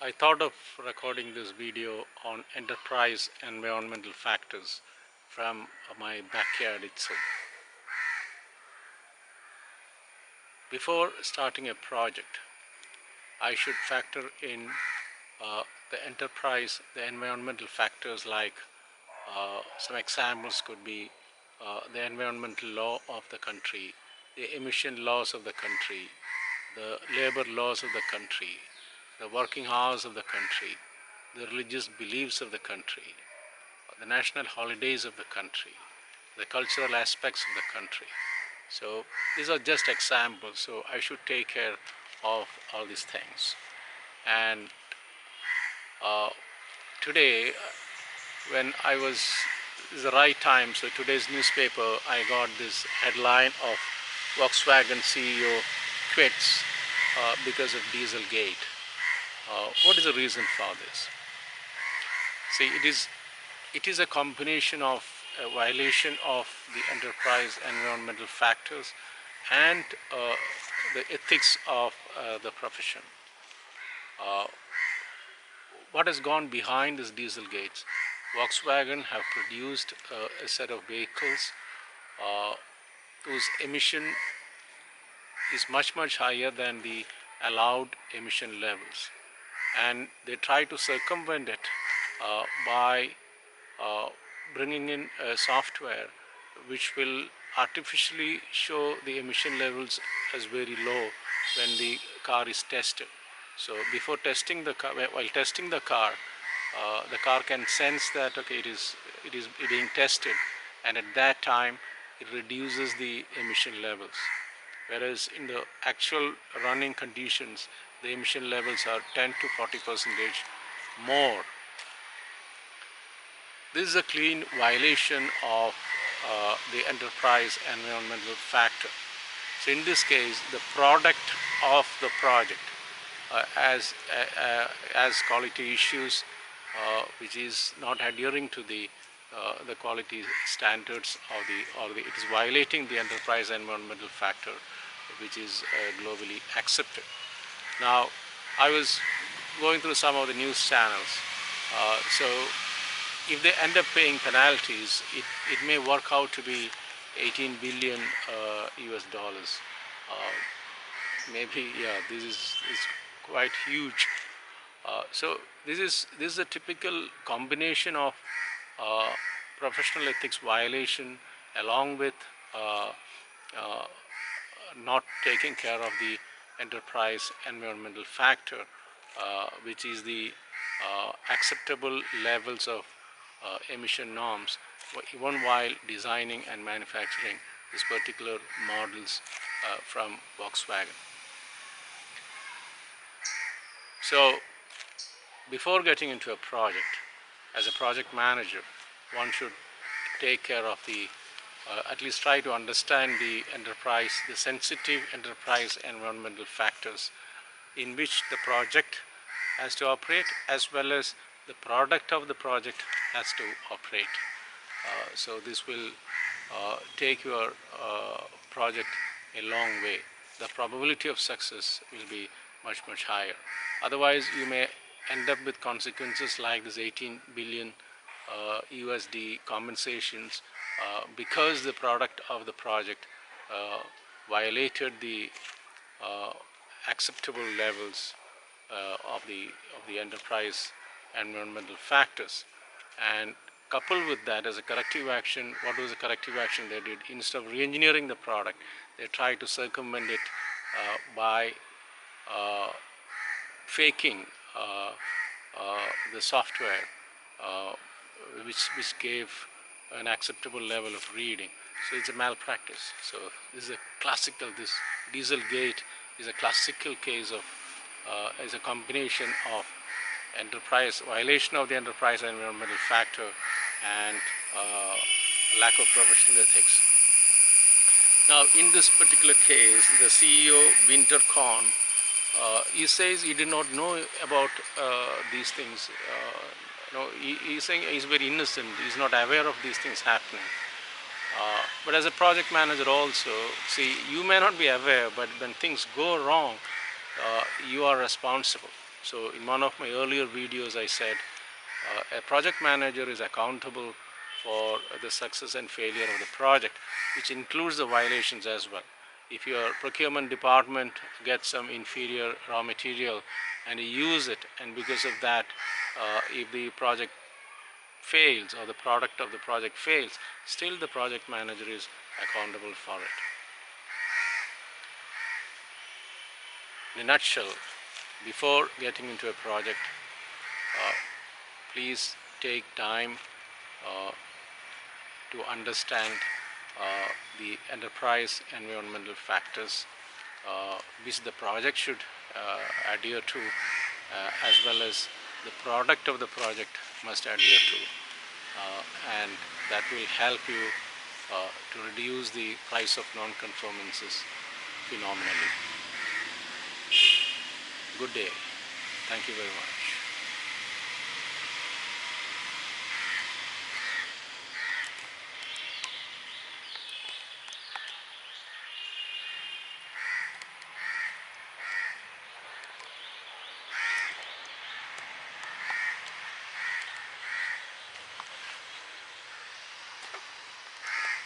I thought of recording this video on enterprise environmental factors from my backyard itself. Before starting a project, I should factor in the enterprise, the environmental factors like some examples could be the environmental law of the country, the emission laws of the country, the labor laws of the country, the working hours of the country, the religious beliefs of the country, the national holidays of the country, the cultural aspects of the country. So these are just examples. So I should take care of all these things. And today, when I was, it's the right time, so today's newspaper, I got this headline of Volkswagen CEO quits because of Dieselgate. What is the reason for this? See, it is a combination of a violation of the enterprise environmental factors and the ethics of the profession. What has gone behind this Dieselgates? Volkswagen have produced a set of vehicles whose emission is much higher than the allowed emission levels, and they try to circumvent it by bringing in a software which will artificially show the emission levels as very low when the car is tested. So before testing the car, while testing the car can sense that okay, it is being tested, and at that time it reduces the emission levels, whereas in the actual running conditions the emission levels are 10 to 40% more. This is a clean violation of the enterprise environmental factor. So in this case, the product of the project as quality issues, which is not adhering to the quality standards of the, it is violating the enterprise environmental factor, which is globally accepted. Now, I was going through some of the news channels. So if they end up paying penalties, it may work out to be 18 billion US dollars. Maybe, yeah, this is quite huge. So this is a typical combination of professional ethics violation along with not taking care of the enterprise environmental factor, which is the acceptable levels of emission norms, even while designing and manufacturing these particular models from Volkswagen. So before getting into a project, as a project manager, one should take care of the at least try to understand the enterprise, the sensitive enterprise environmental factors in which the project has to operate, as well as the product of the project has to operate. So this will take your project a long way. The probability of success will be much higher. Otherwise, you may end up with consequences like this 18 billion USD compensations because the product of the project violated the acceptable levels of the enterprise environmental factors. And coupled with that, as a corrective action, what was the corrective action they did? Instead of re-engineering the product, they tried to circumvent it by faking the software which gave an acceptable level of reading. So it's a malpractice. So this is a classical, this Dieselgate is a classical case of is a combination of enterprise violation of the enterprise environmental factor and lack of professional ethics. Now, in this particular case, the CEO Winterkorn, he says he did not know about these things. He's saying he's very innocent. He's not aware of these things happening. But as a project manager also, see, you may not be aware, but when things go wrong, you are responsible. So in one of my earlier videos I said a project manager is accountable for the success and failure of the project, which includes the violations as well. If your procurement department gets some inferior raw material and you use it, and because of that, if the project fails or the product of the project fails, still the project manager is accountable for it. In a nutshell, before getting into a project, please take time to understand the enterprise environmental factors which the project should adhere to, as well as the product of the project must adhere to, and that will help you to reduce the price of non-conformances phenomenally. Good day. Thank you very much.